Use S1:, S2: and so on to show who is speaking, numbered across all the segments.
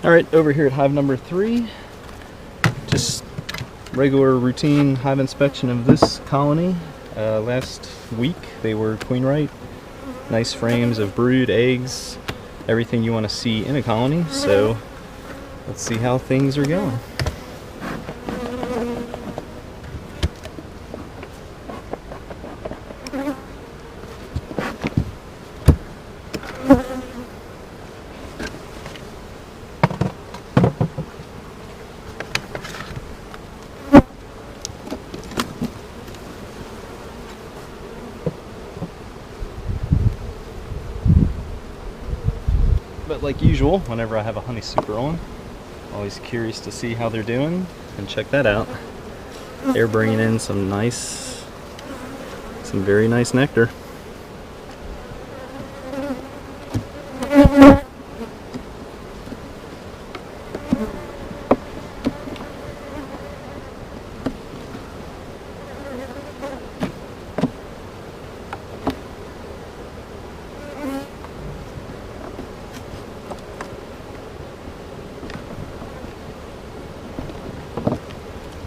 S1: Alright, over here at hive number 3, just regular routine hive inspection of this colony. Last week they were queen right, nice frames of brood, eggs, everything you want to see in a colony, so let's see how things are going. But like usual, whenever I have a honey super on, always curious to see how they're doing, and check that out. They're bringing in some very nice nectar.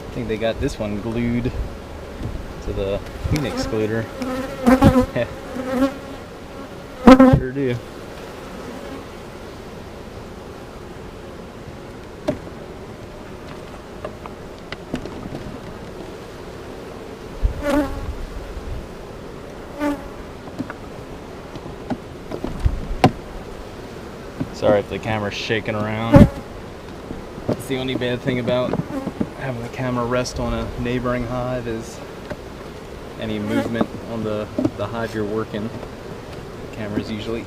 S1: I think they got this one glued to the queen excluder. Sure do. Sorry if the camera's shaking around. That's the only bad thing about having the camera rest on a neighboring hive, is any movement on the hive you're working. The camera's usually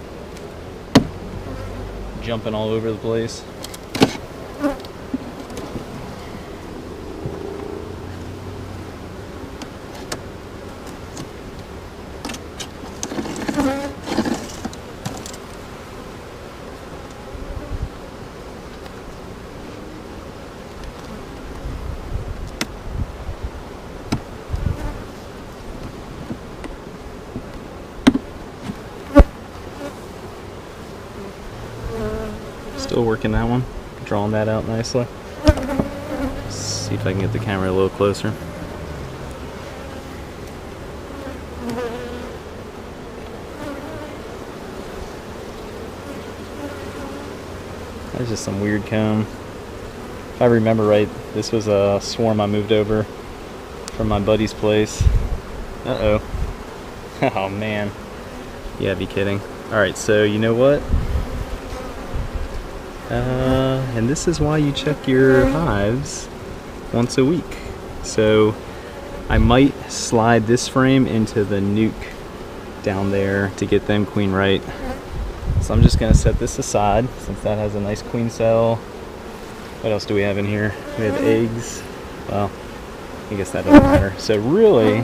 S1: jumping all over the place. Still working that one, drawing that out nicely. Let's see if I can get the camera a little closer. There's just some weird comb. If I remember right, this was a swarm I moved over from my buddy's place. Uh-oh. Oh man. Yeah, be kidding. Alright, so you know what? And this is why you check your hives once a week. So I might slide this frame into the nuke down there to get them queen right. So I'm just going to set this aside since that has a nice queen cell. What else do we have in here? We have eggs. Well, I guess that doesn't matter. So really,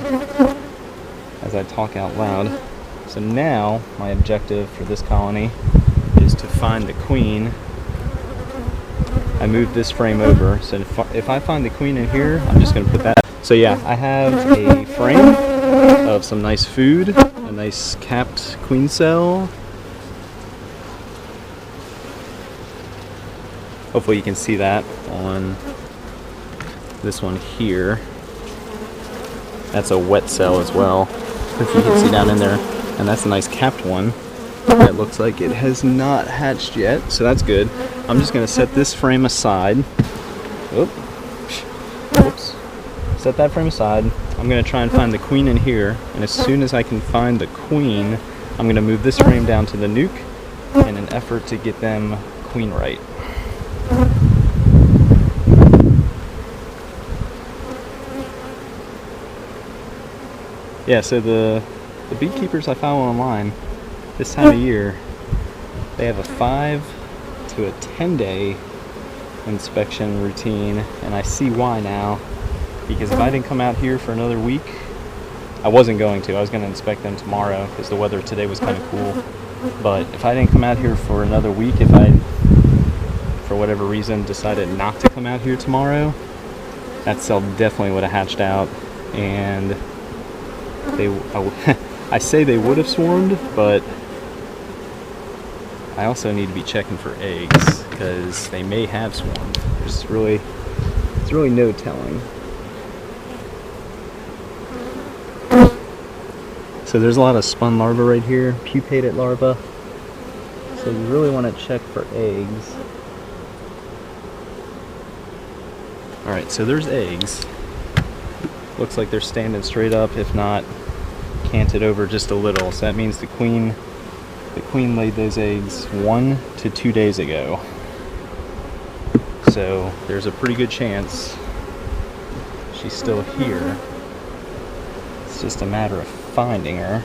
S1: as I talk out loud, so now my objective for this colony is to find the queen. I moved this frame over, so if I find the queen in here, I'm just going to put that. So yeah, I have a frame of some nice food, a nice capped queen cell. Hopefully you can see that on this one here. That's a wet cell as well, if you can see down in there. And that's a nice capped one. That looks like it has not hatched yet, so that's good. I'm just going to set this frame aside. Oops. Set that frame aside. I'm going to try and find the queen in here, and as soon as I can find the queen, I'm going to move this frame down to the nuke in an effort to get them queen right. Yeah, so the beekeepers I found online, this time of year, they have a 5 to a 10-day inspection routine, and I see why now. Because if I didn't come out here for another week, I wasn't going to. I was going to inspect them tomorrow because the weather today was kind of cool. But if I didn't come out here for another week, if I, for whatever reason, decided not to come out here tomorrow, that cell definitely would have hatched out, and I say they would have swarmed, but I also need to be checking for eggs because they may have swarmed. There's really no telling. So there's a lot of spun larvae right here, pupated larvae. So you really want to check for eggs. Alright, so there's eggs. Looks like they're standing straight up, if not canted over just a little. So that means the queen laid those eggs 1 to 2 days ago. So there's a pretty good chance she's still here. It's just a matter of finding her.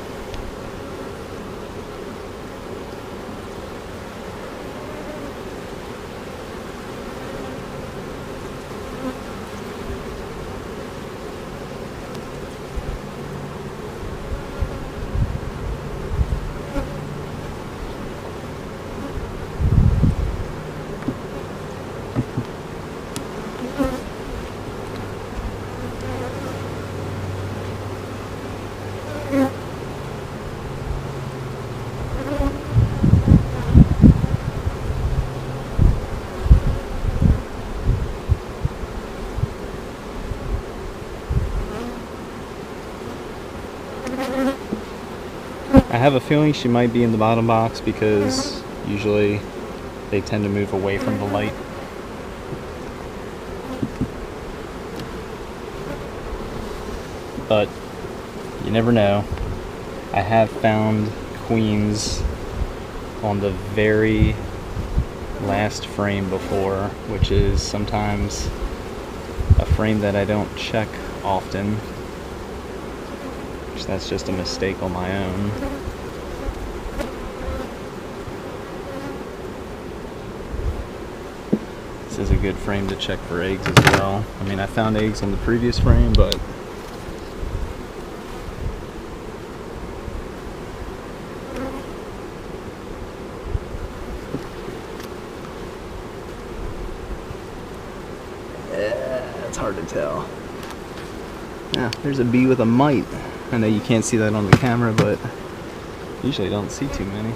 S1: I have a feeling she might be in the bottom box because usually they tend to move away from the light. But you never know. I have found queens on the very last frame before, which is sometimes a frame that I don't check often. That's just a mistake on my own. This is a good frame to check for eggs as well. I mean, I found eggs on the previous frame, but it's hard to tell. Yeah, there's a bee with a mite. I know you can't see that on the camera, but usually don't see too many.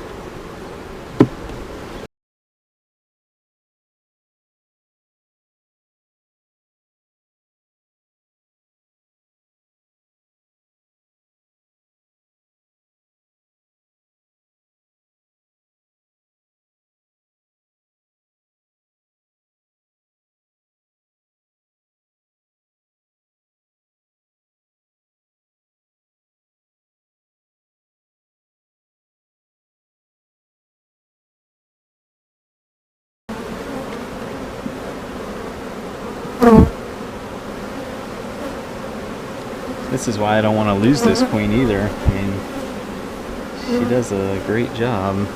S1: This is why I don't want to lose this queen either. I mean, she does a great job.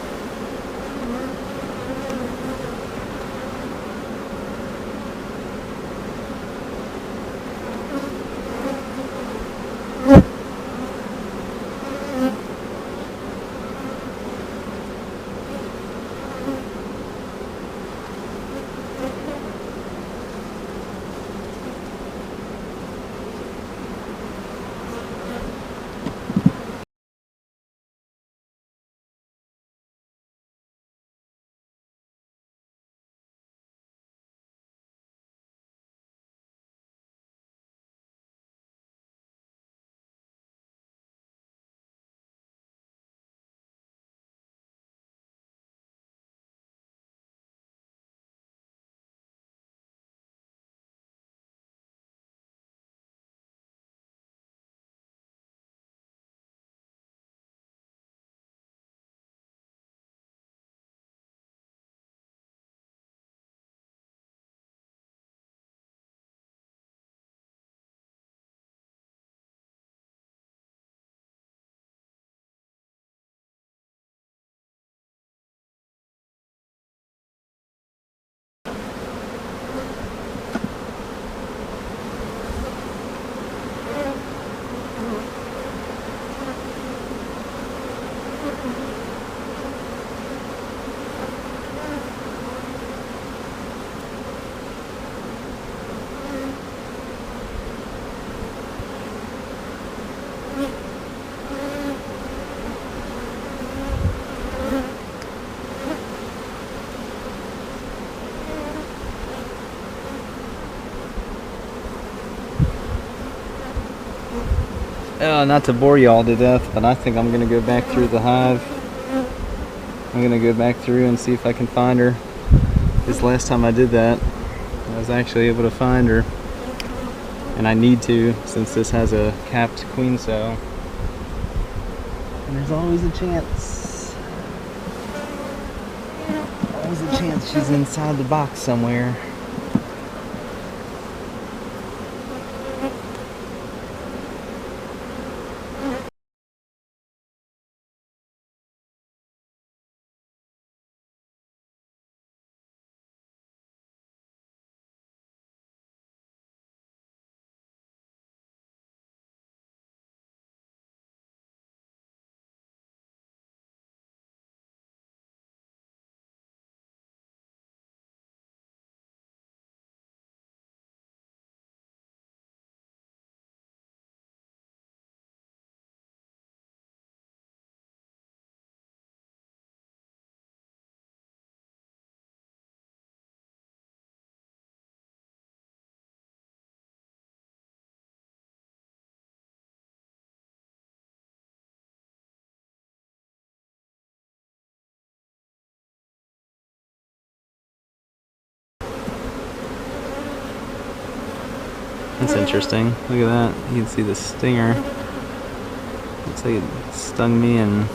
S1: Not to bore y'all to death, but I think I'm gonna go back through the hive. I'm gonna go back through and see if I can find her. This last time I did that, I was actually able to find her. And I need to, since this has a capped queen cell. And there's always a chance. Always a chance she's inside the box somewhere. That's interesting. Look at that. You can see the stinger. Looks like it stung me and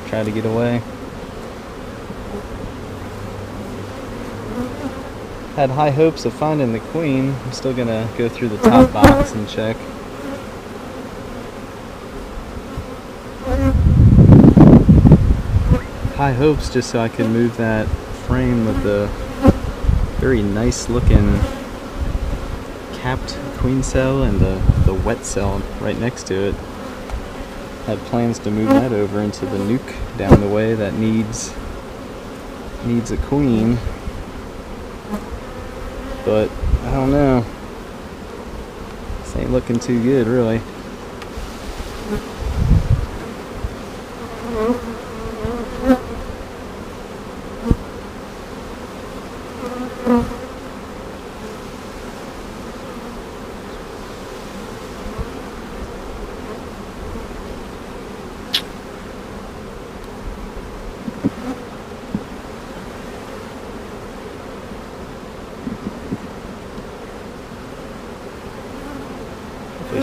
S1: tried to get away. Had high hopes of finding the queen. I'm still gonna go through the top box and check. High hopes just so I can move that frame with the very nice looking capped queen cell and the wet cell right next to it. Had plans to move that over into the nuke down the way that needs a queen, but I don't know. This ain't looking too good, really.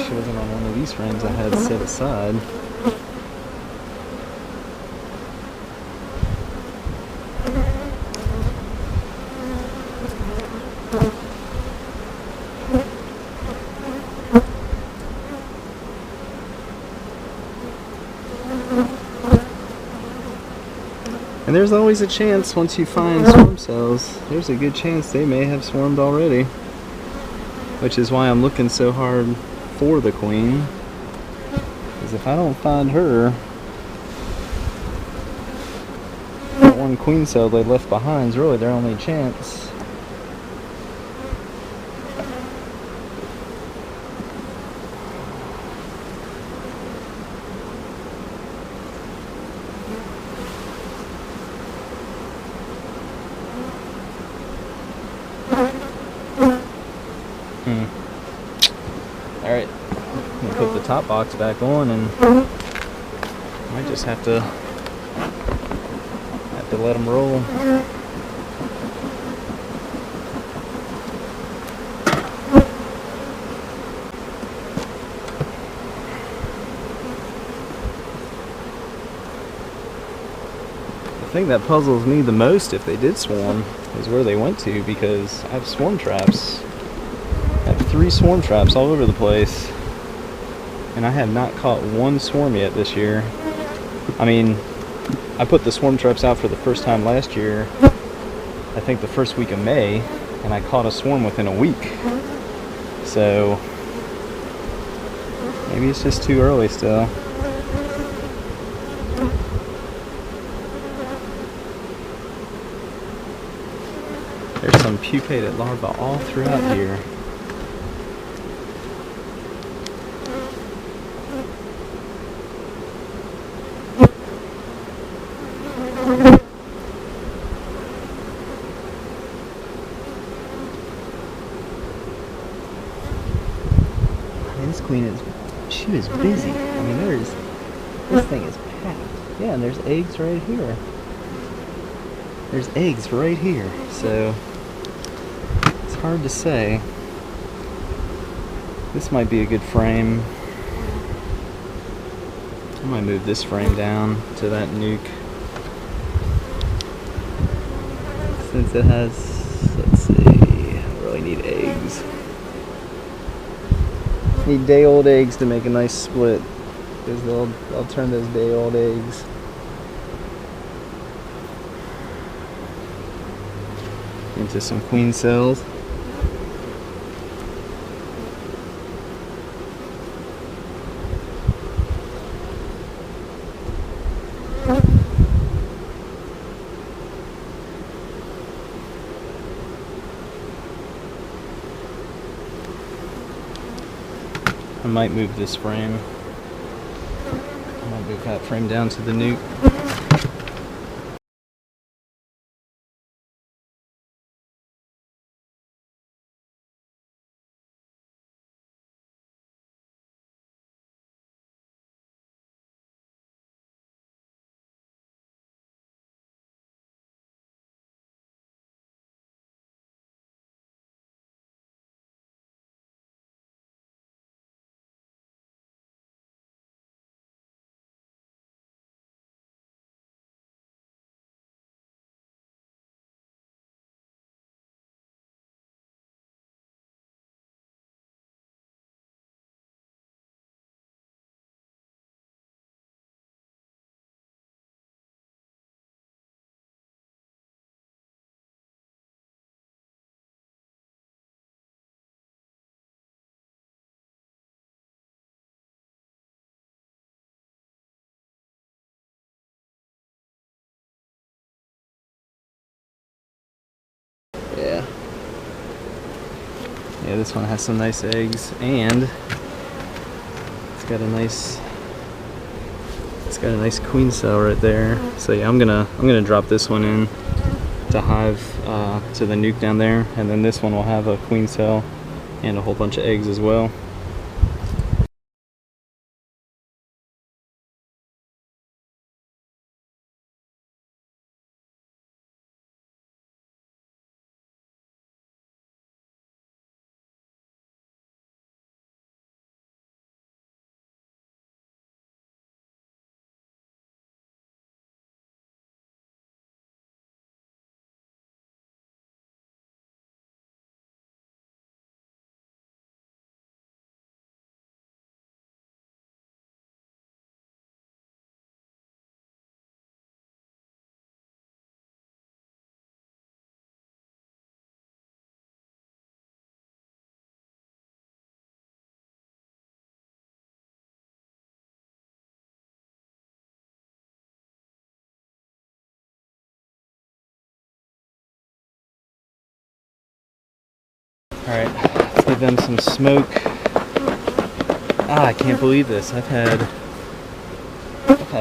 S1: She wasn't on one of these frames I had set aside. And there's always a chance once you find swarm cells, there's a good chance they may have swarmed already. Which is why I'm looking so hard for the queen, because if I don't find her, that one queen cell they left behind is really their only chance. Alright, I'm gonna put the top box back on and I just have to let them roll. The thing that puzzles me the most, if they did swarm, is where they went to, because I have swarm traps. I have 3 swarm traps all over the place, and I have not caught one swarm yet this year. I mean, I put the swarm traps out for the first time last year, I think the first week of May, and I caught a swarm within a week. So maybe it's just too early still. There's some pupated larvae all throughout here. This queen is, she she was busy. I mean, this thing is packed. Yeah, and there's eggs right here. There's eggs right here. So it's hard to say. This might be a good frame. I might move this frame down to that nuke. Since it has, let's see, I really need eggs. Need day-old eggs to make a nice split, because I'll turn those day-old eggs. Into some queen cells. I might move this frame. I might move that frame down to the nuke. Yeah. Yeah, this one has some nice eggs, and it's got a nice queen cell right there. So yeah, I'm gonna drop this one in to Hive to the nuke down there, and then this one will have a queen cell and a whole bunch of eggs as well. Alright, let's give them some smoke. I can't believe this. I've had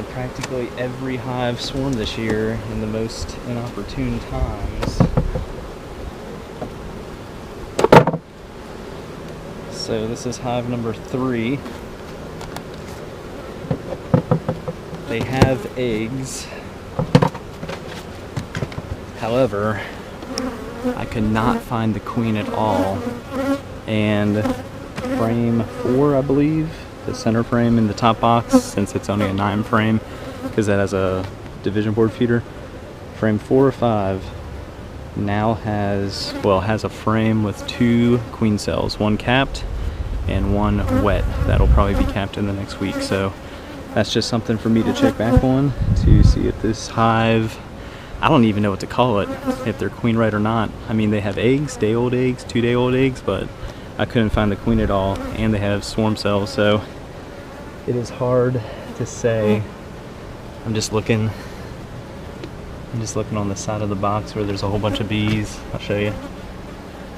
S1: practically every hive swarm this year in the most inopportune times. So this is hive number 3. They have eggs. However, I could not find the queen at all, and frame 4, I believe, the center frame in the top box, since it's only a 9 frame because that has a division board feeder, frame 4 or 5 now has a frame with 2 queen cells, 1 capped and 1 wet. That'll probably be capped in the next week, so that's just something for me to check back on to see if this hive, I don't even know what to call it, if they're queen right or not. I mean, they have eggs, day-old eggs, 2-day-old eggs, but I couldn't find the queen at all, and they have swarm cells, so it is hard to say. I'm just looking on the side of the box where there's a whole bunch of bees. I'll show you.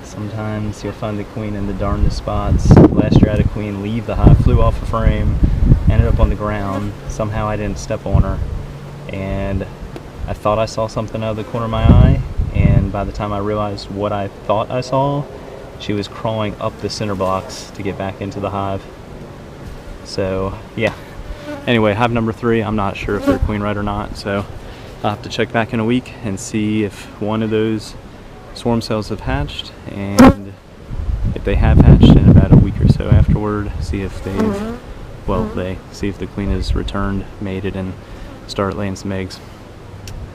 S1: Sometimes you'll find the queen in the darndest spots. Last year I had a queen leave the hive, flew off a frame, ended up on the ground. Somehow I didn't step on her, and I thought I saw something out of the corner of my eye, and by the time I realized what I thought I saw, she was crawling up the cinder blocks to get back into the hive. So yeah, anyway, hive number 3, I'm not sure if they're queen right or not, so I'll have to check back in a week and see if one of those swarm cells have hatched, and if they have hatched, in about a week or so afterward, see if they've, well, see if the queen has returned, mated, and start laying some eggs.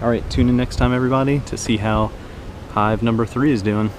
S1: Alright, tune in next time, everybody, to see how hive number 3 is doing.